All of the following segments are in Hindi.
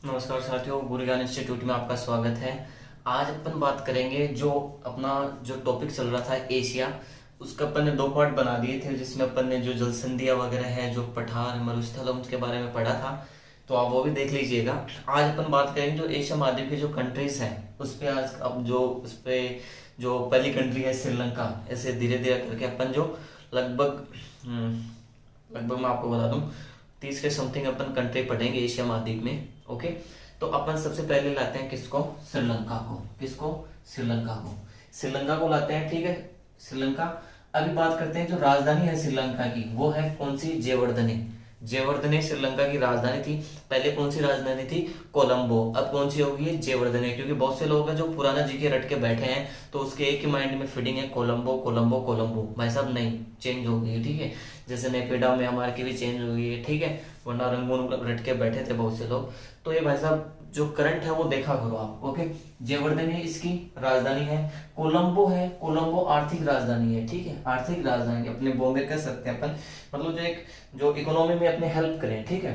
नमस्कार साथियों, गुरु ज्ञान इंस्टीट्यूट में आपका स्वागत है। आज अपन बात करेंगे जो अपना जो टॉपिक चल रहा था एशिया, उसका अपन ने दो पार्ट बना दिए थे, जिसमें अपन ने जो जल संधियां वगैरह है, जो पठार मरुस्थल उसके बारे में पढ़ा था, तो आप वो भी देख लीजिएगा। आज अपन बात करेंगे जो एशिया महाद्वीप की जो कंट्रीज हैं उस पे। आज अब जो उस पे जो पहली कंट्री है श्रीलंका, ऐसे धीरे धीरे करके अपन जो लगभग लगभग मैं आपको बता दूं 30 के समथिंग अपन कंट्री पढ़ेंगे एशिया महाद्वीप में। ओके, तो अपन सबसे पहले लाते हैं किसको? श्रीलंका को। किसको? श्रीलंका को। श्रीलंका को लाते हैं, ठीक है। श्रीलंका, अभी बात करते हैं जो राजधानी है श्रीलंका की, वो है कौन सी? जयवर्धने। जयवर्धने श्रीलंका की राजधानी थी। पहले कौन सी राजधानी थी? कोलंबो। अब कौन सी होगी? जयवर्धने। क्योंकि बहुत से लोग हैं जो पुराना जीके रट के बैठे हैं, तो उसके एक ही माइंड में फीडिंग है कोलंबो कोलंबो कोलंबो। भाई साहब नहीं, चेंज हो गई है, ठीक है। जैसे नेपिडा में हमारे की भी चेंज हो गई है, ठीक है। वरना रंगून रट के बैठे थे बहुत से लोग। तो ये भाई साहब जो करंट है वो देखा करो आप। ओके, जयवर्धने इसकी राजधानी है। कोलंबो है, कोलंबो आर्थिक राजधानी है, ठीक है। आर्थिक राजधानी अपने बॉम्बे कह सकते हैं अपन, मतलब जो इकोनॉमी में अपने हेल्प करें, ठीक है।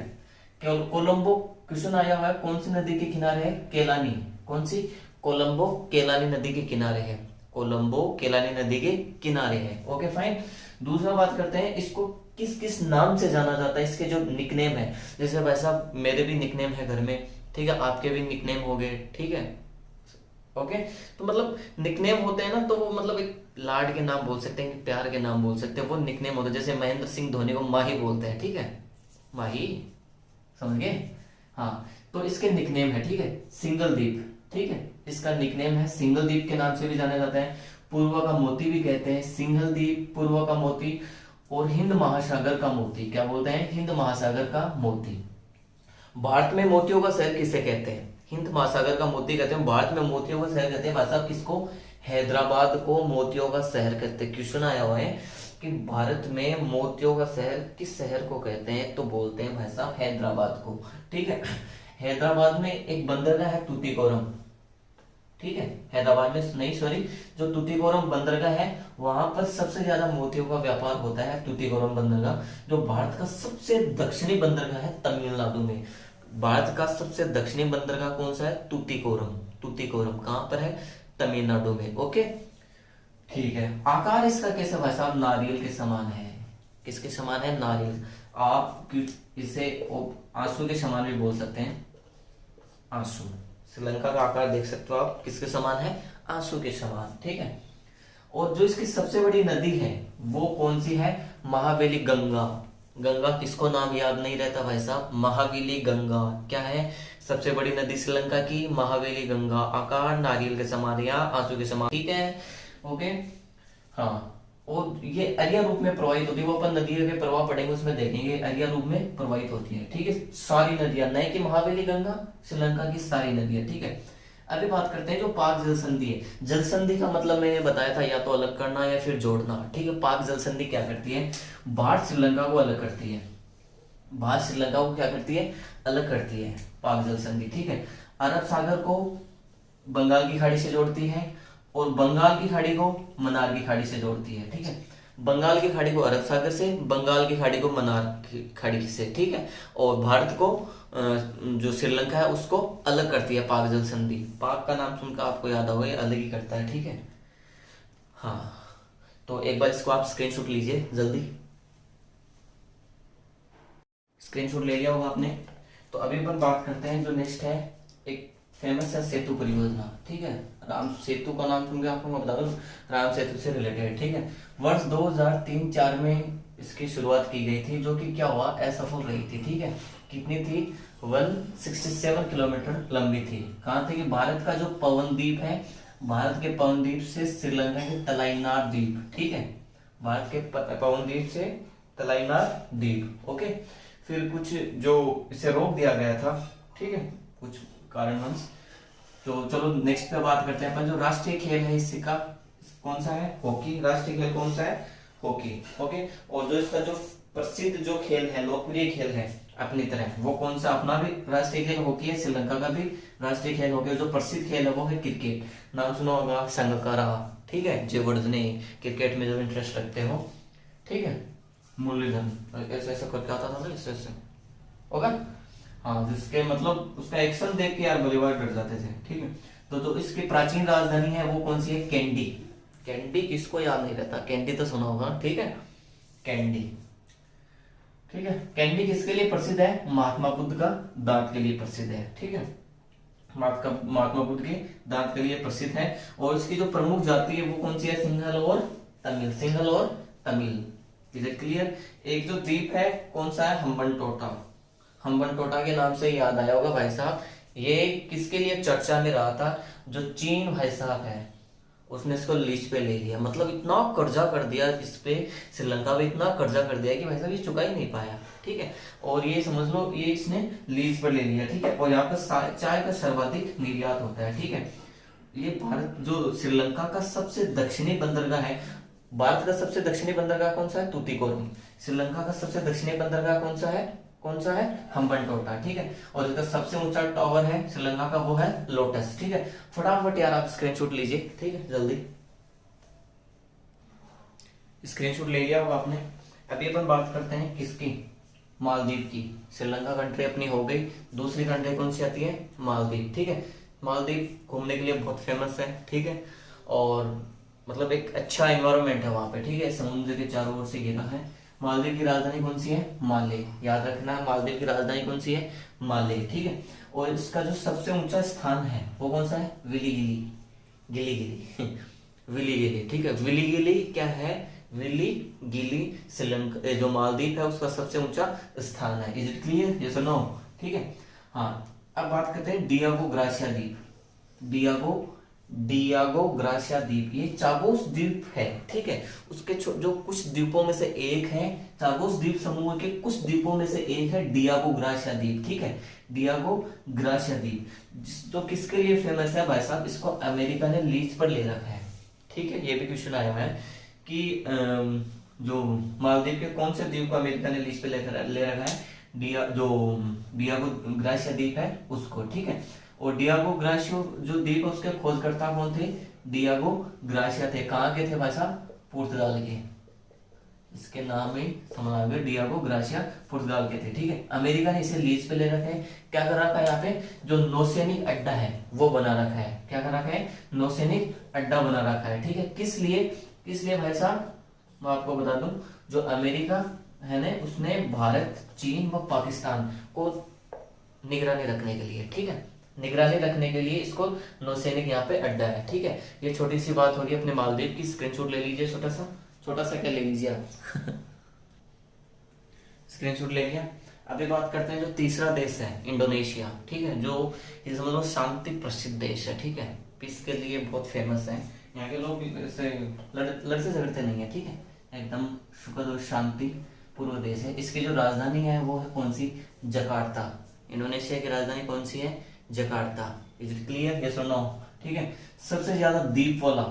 कोलंबो क्वेश्चन आया हुआ है, कौन सी नदी के किनारे है? केलानी। कौन सी? कोलंबो केलानी नदी के किनारे है। कोलंबो केलानी नदी के किनारे है। Okay fine. दूसरा बात करते हैं, इसको किस किस नाम से जाना जाता है, इसके जो निकनेम है। जैसे भाई साहब मेरे भी निकनेम है घर में, ठीक है। आपके भी निकनेम हो गए, ठीक है। ओके, तो मतलब निकनेम होते हैं ना, तो वो मतलब एक लाड के नाम बोल सकते हैं, प्यार के नाम बोल सकते हैं, वो निकनेम होते हैं। जैसे महेंद्र सिंह धोनी को माही बोलते हैं, ठीक है। माही, समझ गए? हाँ, तो इसके निकनेम है, ठीक है, सिंगलदीप, ठीक है। इसका निकनेम है सिंगलदीप के नाम से भी जाना जाता है। पूर्व का मोती भी कहते हैं, सिंगलदीप, पूर्व का मोती, और हिंद महासागर का मोती। क्या बोलते हैं? हिंद महासागर का मोती। भारत में मोतियों का शहर किसे कहते हैं? हिंद महासागर का मोती कहते हैं। भारत में मोतियों का शहर कहते हैं भाई साहब किसको? हैदराबाद को मोतियों का शहर कहते हैं। क्वेश्चन आया हुआ है कि भारत में मोतियों का शहर किस शहर को कहते हैं, तो बोलते हैं भाई साहब हैदराबाद को, ठीक है। हैदराबाद में एक बंदरगाह है तूतीकोरम, ठीक है। हैदराबाद में नहीं, सॉरी, जो तूतीकोरम बंदरगाह है वहां पर सबसे ज्यादा मोतियों का व्यापार होता है। तूतीकोरम बंदरगाह जो भारत का सबसे दक्षिणी बंदरगाह है तमिलनाडु में। भारत का सबसे दक्षिणी बंदरगाह कौन सा है? तूतीकोरम। तूतीकोरम कहां पर है? तमिलनाडु में। ओके, ठीक है। आकार इसका कैसा भाई साहब? नारियल के समान है। किसके समान है? नारियल। आप इसे आंसू के समान भी बोल सकते हैं। आंसू। श्रीलंका का आकार देख सकते हो आप, किसके समान है? आंसू के समान, ठीक है। और जो इसकी सबसे बड़ी नदी है वो कौन सी है? महावेली गंगा। गंगा किसको नाम याद नहीं रहता भाई साहब? महावेली गंगा। क्या है सबसे बड़ी नदी श्रीलंका की? महावेली गंगा। आकार नारियल के समान या आंसू के समान, ठीक है। ओके, हाँ। और ये अरिया रूप में प्रवाहित होती है, वो अपन नदियों के प्रवाह पढ़ेंगे उसमें देखेंगे, अरिया रूप में प्रवाहित होती है, ठीक है। सारी नदियां, नहीं कि महावेली गंगा, श्रीलंका की सारी नदियां, ठीक है। अभी बात करते हैं जो पाक जल संधि है। जल संधि का मतलब मैंने बताया था, या तो अलग करना या फिर जोड़ना, ठीक है। पाक जल संधि क्या करती है? भारत श्रीलंका को अलग करती है। भारत श्रीलंका को क्या करती है? अलग करती है पाक जल संधि, ठीक है। अरब सागर को बंगाल की खाड़ी से जोड़ती है, और बंगाल की खाड़ी को मन्नार की खाड़ी से जोड़ती है, ठीक है। बंगाल की खाड़ी को अरब सागर से, बंगाल की खाड़ी को मन्नार की खाड़ी से, ठीक है। और भारत को जो श्रीलंका है उसको अलग करती है पाक जल संधि। पाक का नाम सुनकर आपको याद होगा, ये अलग ही करता है, ठीक है। हाँ, तो एक बार इसको आप स्क्रीनशॉट लीजिए जल्दी। स्क्रीनशॉट ले लिया होगा आपने। तो अभी अपन बात करते हैं जो नेक्स्ट है, एक फेमस है सेतु परियोजना, ठीक है। राम सेतु का नाम सुन के आपको मैं बता दूं, राम सेतु से रिलेटेड, ठीक है। वर्ष 2003-4 में इसकी शुरुआत की गई थी, जो कि क्या हुआ? असफल रही थी, ठीक है। कितनी थी? 167 किलोमीटर लंबी थी। कहाँ थी? कि भारत का जो पवनद्वीप है, भारत के पवनद्वीप से श्रीलंका के तलाईनार द्वीप, ठीक है। भारत के पवनद्वीप से तलाईनार द्वीप। ओके, फिर कुछ जो इसे रोक दिया गया था, ठीक है, कुछ कारणवश। तो चलो नेक्स्ट पे बात करते हैं अपन। जो राष्ट्रीय खेल है इसका कौन सा है? हॉकी। राष्ट्रीय खेल कौन सा है? हॉकी। ओके, और जो इसका जो प्रसिद्ध जो खेल है, लोकप्रिय खेल है अपनी तरह, वो कौन सा? अपना भी राष्ट्रीय खेल हॉकी है, श्रीलंका का भी राष्ट्रीय खेल हॉकी है। जो प्रसिद्ध खेल है वो है क्रिकेट। नाम सुना होगा संगकारा, ठीक है। जयवर्धने, क्रिकेट में जब इंटरेस्ट रखते हो, ठीक है। मुरलीधरन, ऐसे ऐसा करके आता था ना, ऐसे ऐसे होगा। हाँ, जिसके मतलब उसका एक्शन देख के यार बलीवार डर जाते थे। ठीक है, तो जो इसकी प्राचीन राजधानी है वो कौन सी है? कैंडी। कैंडी किसको याद नहीं रहता, कैंडी तो सुना होगा। ठीक है, कैंडी। ठीक है, कैंडी किसके लिए प्रसिद्ध है? महात्मा बुद्ध का दांत के लिए प्रसिद्ध है। ठीक है, महात्मा बुद्ध के दांत के लिए प्रसिद्ध है। और इसकी जो प्रमुख जाति है वो कौन सी है? सिंहल और तमिल। सिंहल और तमिल। Is it clear? एक जो द्वीप है कौन सा है? हम्बनटोटा। हम्बनटोटा के नाम से याद आया होगा भाई साहब, ये किसके लिए चर्चा में रहा था? जो चीन भाई साहब है उसने इसको लीज पे ले लिया, मतलब इतना कर्जा कर दिया इस पे, श्रीलंका पे इतना कर्जा कर दिया कि भाई साहब ये चुका ही नहीं पाया। ठीक है, और ये समझ लो ये इसने लीज पर ले लिया। ठीक है, और यहाँ पर चाय का सर्वाधिक निर्यात होता है। ठीक है, ये भारत जो श्रीलंका का सबसे दक्षिणी बंदरगाह है, भारत का सबसे दक्षिणी बंदरगाह कौन सा है? तूतीकोरिन। श्रीलंका का सबसे दक्षिणी बंदरगाह कौन सा है? कौन सा है? हम्बनटोटा। ठीक है, और इसका सबसे ऊंचा टावर है श्रीलंका का वो है लोटस। ठीक है, फटाफट यार आप स्क्रीनशॉट लीजिए। ठीक है, जल्दी स्क्रीनशॉट ले लिया होगा आपने। अभी अपन बात करते हैं किसकी? मालदीव की। श्रीलंका कंट्री अपनी हो गई, दूसरी कंट्री कौन सी आती है? मालदीव। ठीक है, मालदीव घूमने के लिए बहुत फेमस है। ठीक है, और मतलब एक अच्छा एनवायरनमेंट है वहां पे। ठीक है, समुद्र के चारों ओर से घिरा है। मालदीव की राजधानी कौन सी है? माले। याद रखना, मालदीव की राजधानी कौन सी है? माले। ठीक है, और इसका जो सबसे ऊंचा स्थान है वो कौन सा है? विली गिली गिली विली गिली। ठीक है, विली गिली क्या है? विली गिली श्रीलंका जो मालदीव है उसका सबसे ऊंचा स्थान है। Is it clear? यस और नो? ठीक है, हाँ। अब बात करते हैं डियागो ग्रासिया द्वीप। डियागो ग्रासिया द्वीप, ये चागोस द्वीप है। ठीक है, उसके जो कुछ द्वीपों में से एक है, चागोस द्वीप समूह के कुछ द्वीपों में से एक है डियागो ग्रासिया द्वीप। ठीक है, डियागो ग्रासिया द्वीप जो किसके लिए फेमस है भाई साहब? इसको अमेरिका ने लीज पर ले रखा है। ठीक है, ये भी क्वेश्चन आया हुआ है कि जो मालदीव के कौन से द्वीप को अमेरिका ने लीज पे ले रखा है? डियागो ग्रासिया द्वीप है उसको। ठीक है, और डियागो ग्रासियो जो द्वीप है उसके खोजकर्ता कौन थे? डियागो ग्रासिया थे। कहाँ के थे भाई साहब? पुर्तगाल के। इसके नाम में समझ आ गया, डियागो ग्रासिया पुर्तगाल के थे। ठीक है, अमेरिका ने इसे लीज पे ले रखा है। क्या कर रखा है? यहाँ पे जो नौसैनिक अड्डा है वो बना रखा है। क्या कर रखा है? नौसैनिक अड्डा बना रखा है। ठीक है, किस लिए भाई साहब? मैं आपको बता दूं, जो अमेरिका है ना उसने भारत, चीन व पाकिस्तान को निगरानी रखने के लिए, ठीक है, निगरानी रखने के लिए इसको नौसैनिक यहाँ पे अड्डा है। ठीक है, ये छोटी सी बात होगी अपने मालदीव की। स्क्रीनशॉट ले लीजिए, छोटा सा क्या ले लीजिए आप स्क्रीनशॉट ले लिया। अभी बात करते हैं जो तीसरा देश है इंडोनेशिया। ठीक है, जो ये समझ लो शांति प्रसिद्ध देश है। ठीक है, पीस के लिए बहुत फेमस है। यहाँ के लोग ऐसे लड़ते झगड़ते नहीं है। ठीक है, एकदम सुखद और शांति पूर्व देश है। इसकी जो राजधानी है वो है कौन सी? जकार्ता। इंडोनेशिया की राजधानी कौन सी है? Jakarta. Is it clear? Yes और नो? ठीक है, सबसे ज्यादा द्वीप वाला,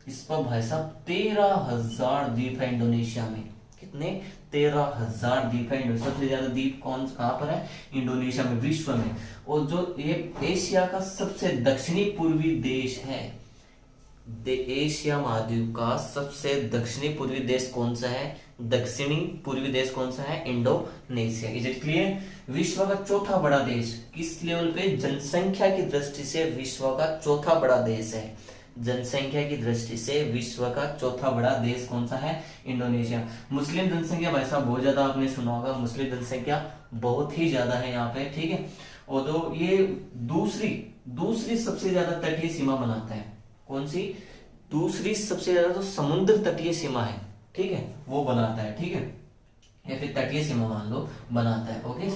इस पर भाई साहब 13,000 द्वीप है इंडोनेशिया में। कितने? 13,000 द्वीप है। सबसे ज्यादा द्वीप कहाँ पर है? इंडोनेशिया में, विश्व में। और जो ये एशिया का सबसे दक्षिणी पूर्वी देश है, एशिया महाद्वीप का सबसे दक्षिणी पूर्वी देश कौन सा है? दक्षिणी पूर्वी देश कौन सा है? इंडोनेशिया। Is it clear? विश्व का चौथा बड़ा देश, किस लेवल पे? जनसंख्या की दृष्टि से विश्व का चौथा बड़ा देश है। जनसंख्या की दृष्टि से विश्व का चौथा बड़ा देश कौन सा है? इंडोनेशिया। मुस्लिम जनसंख्या भाई साहब बहुत ज्यादा आपने सुना होगा, मुस्लिम जनसंख्या बहुत ही ज्यादा है यहाँ पे। ठीक है, और जो ये दूसरी सबसे ज्यादा तटीय सीमा बनाता है, कौन सी? दूसरी सबसे ज्यादा जो समुद्र तटीय सीमा है, ठीक है, वो बनाता है। ठीक है, या फिर तटीय सीमा मान लो बनाता है। ओके,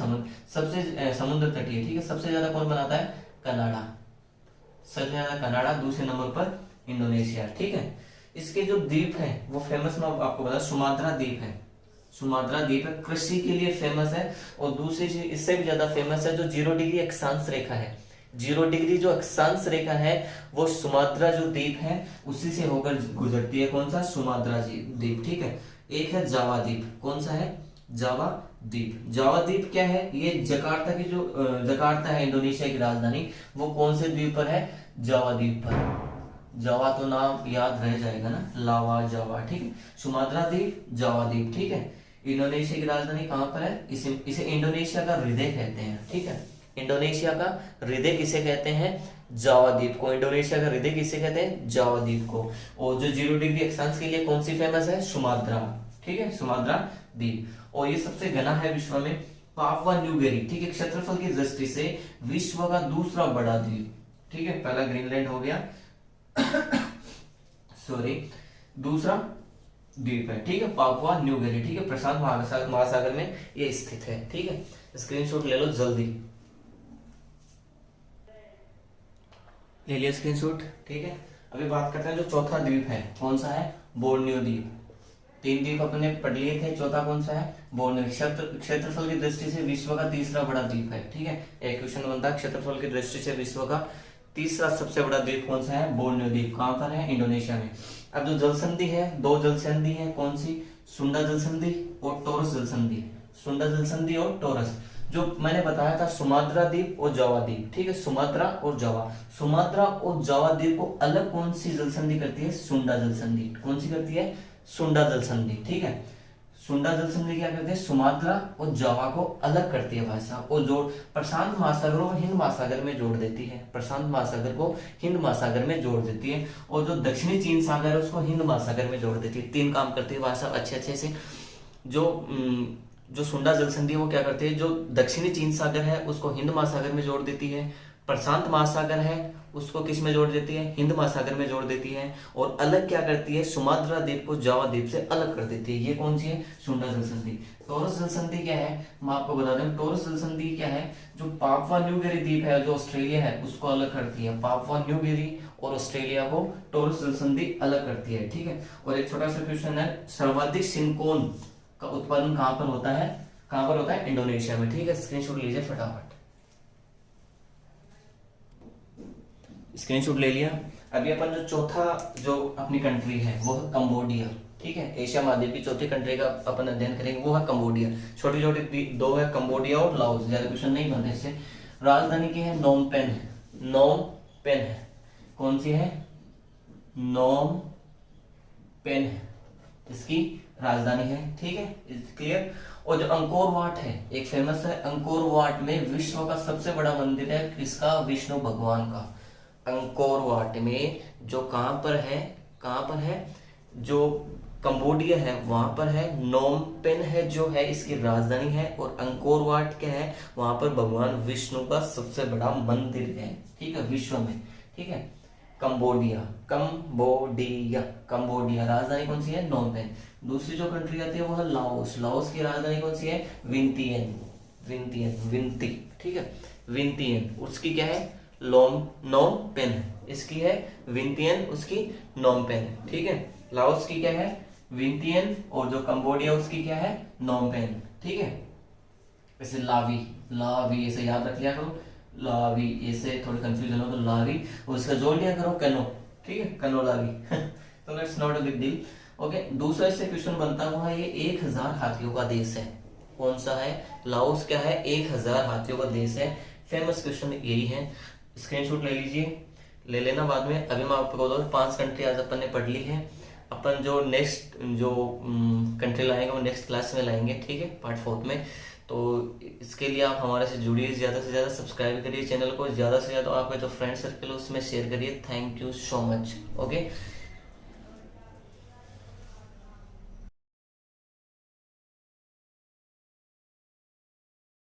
सबसे समुद्र तटीय। ठीक है, सबसे ज्यादा कौन बनाता है? कनाडा। सबसे ज्यादा कनाडा, दूसरे नंबर पर इंडोनेशिया। ठीक है, इसके जो द्वीप है वो फेमस, मैं आपको बता, सुमात्रा द्वीप है। सुमात्रा द्वीप है, कृषि के लिए फेमस है। और दूसरी चीज इससे भी ज्यादा फेमस है, जो 0 डिग्री अक्षांश रेखा है। 0 डिग्री जो अक्षांश रेखा है वो सुमात्रा जो द्वीप है उसी से होकर गुजरती है। कौन सा? सुमात्रा द्वीप। ठीक है, एक है जावा द्वीप। कौन सा है? जावा द्वीप। जावा द्वीप क्या है? ये जकार्ता की जो जकार्ता है इंडोनेशिया की राजधानी, वो कौन से द्वीप पर है? जावा द्वीप पर। जावा तो नाम याद रह जाएगा ना, लावा जावा। ठीक है, सुमात्रा द्वीप, जावा द्वीप। ठीक है, इंडोनेशिया की राजधानी कहाँ पर है? इसे इसे इंडोनेशिया का हृदय कहते हैं, ठीक है। इंडोनेशिया का हृदय किसे कहते हैं? जावा द्वीप को। इंडोनेशिया का हृदय किसे कहते हैं? जावा द्वीप को। और जो 0 डिग्री अक्षांश के लिए कौन सी फेमस है? सुमात्रा, ठीक है, सुमात्रा द्वीप। और ये सबसे घना है विश्व में। पापुआ न्यू गिनी, ठीक है, क्षेत्रफल की दृष्टि से विश्व का दूसरा बड़ा द्वीप, ठीक है। पहला ग्रीनलैंड हो गया सॉरी, दूसरा द्वीप है, ठीक है, पापुआ न्यू गिनी, ठीक है, प्रशांत महासागर में ये स्थित है, ठीक है। स्क्रीनशॉट ले लो जल्दी, ले लिया स्क्रीनशॉट, ठीक है। अभी बात करते हैं जो चौथा द्वीप है, कौन सा है? बोर्नियो द्वीप। 3 द्वीप अपने पढ़ लिए थे, चौथा कौन सा है? बोर्नियो। क्षेत्रफल की दृष्टि से विश्व का तीसरा बड़ा द्वीप है, ठीक है। एक क्वेश्चन बनता है, क्षेत्रफल की दृष्टि से विश्व का तीसरा सबसे बड़ा द्वीप कौन सा है? बोर्नियो द्वीप। कहां पर है? इंडोनेशिया में। अब जो जल संधि है, 2 जल संधि है, कौन सी? सुंडा जल संधि और टोरस जल संधि। सुंडा जल संधि और टोरस, जो मैंने बताया था सुमात्रा द्वीप और जावा द्वीप, ठीक है, सुमात्रा और जावा। सुमात्रा और जावा द्वीप को अलग कौन सी जल संधि करती है? सुंडा जल संधि। कौन सी करती है? सुंडा जल संधि, ठीक है। सुंडा जल संधि क्या करती है? सुमात्रा और जावा को अलग करती है भाई साहब, और जोड़ प्रशांत महासागर और हिंद महासागर में जोड़ देती है। प्रशांत महासागर को हिंद महासागर में जोड़ देती है, और जो दक्षिणी चीन सागर है उसको हिंद महासागर में जोड़ देती है। 3 काम करती है भाई साहब अच्छे से। जो सुंडा जल संधि है वो क्या करती है? जो दक्षिणी चीन सागर है उसको हिंद महासागर में जोड़ देती है। प्रशांत महासागर है उसको किस में जोड़ देती है? हिंद महासागर में जोड़ देती है। और अलग क्या करती है? सुमात्रा द्वीप को जावा द्वीप से अलग कर देती है। ये कौन सी है? सुंडा जल संधि। टोरस जल संधि क्या है? मैं आपको बता दूं, टोरस जल संधि क्या है? जो पापुआ न्यू गिनी द्वीप है जो ऑस्ट्रेलिया है उसको अलग करती है। पापुआ न्यू गिनी और ऑस्ट्रेलिया को टोरस जल संधि अलग करती है, ठीक है। और एक छोटा सा क्वेश्चन है, सर्वाधिक सिलिकॉन का उत्पादन कहां पर होता है? कहां पर होता है? इंडोनेशिया में, ठीक है। स्क्रीनशॉट लीजिए फटाफट, स्क्रीनशॉट ले लिया। अभी अपन जो चौथा जो अपनी कंट्री है वो है कंबोडिया, ठीक है। एशिया महाद्वीप की चौथी कंट्री का अपन अध्ययन करेंगे, वो है कंबोडिया। छोटी छोटी 2 है, कंबोडिया और लाओस, ज्यादा क्वेश्चन नहीं बनते इससे। राजधानी की है? नोम पेन है, नोम पेन है। कौन सी है? नोम पेन है इसकी राजधानी है, ठीक है, क्लियर। और जो अंकोर वाट है, एक फेमस है, अंकोर वाट में विश्व का सबसे बड़ा मंदिर है, किसका? विष्णु भगवान का। अंकोर वाट में जो कहां पर है? कहां पर है? जो कंबोडिया है वहां पर है। नोम पेन है जो है इसकी राजधानी है, और अंकोर वाट क्या है? वहां पर भगवान विष्णु का सबसे बड़ा मंदिर है, ठीक है, विश्व में, ठीक है। Cambodia, Cambodia, Cambodia. राजधानी कौन सी है? Phnom Penh. दूसरी जो कंट्री आती है वो है लाओस। लाओस की राजधानी कौन सी है? विंतियन, विंतियन, विंती, ठीक है, विंतियन। उसकी क्या है? नोम पेन है, इसकी है विंतियन, उसकी नोम पेन है, ठीक है। लाओस की क्या है? विंतियन, और जो कंबोडिया उसकी क्या है? नोम पेन, ठीक है। ऐसे लावी, लावी ऐसे याद रख लिया करो, लावी, ऐसे थोड़ी कंफ्यूजन हो तो लावी, और इसका जोड़ लिया करो कनो, ठीक है, कनो लावी तो it's not a big deal, okay. दूसरा इससे क्वेश्चन बनता हुआ, ये 1000 हाथियों का देश है। कौन सा है? लाओस क्या है? 1000 हाथियों का देश है। फेमस क्वेश्चन यही है, स्क्रीनशॉट ले लीजिए, ले लेना बाद में। अभी मैं आपको बता दूं 5 कंट्री आज अपन ने पढ़ ली है। अपन जो नेक्स्ट जो कंट्री लाएंगे वो नेक्स्ट क्लास में लाएंगे, ठीक है, पार्ट 4 में। तो इसके लिए आप हमारे से जुड़िए, ज़्यादा से ज़्यादा सब्सक्राइब करिए चैनल को, ज़्यादा से ज़्यादा आपका जो फ्रेंड सर्कल है उसमें शेयर करिए। Thank you so much, okay.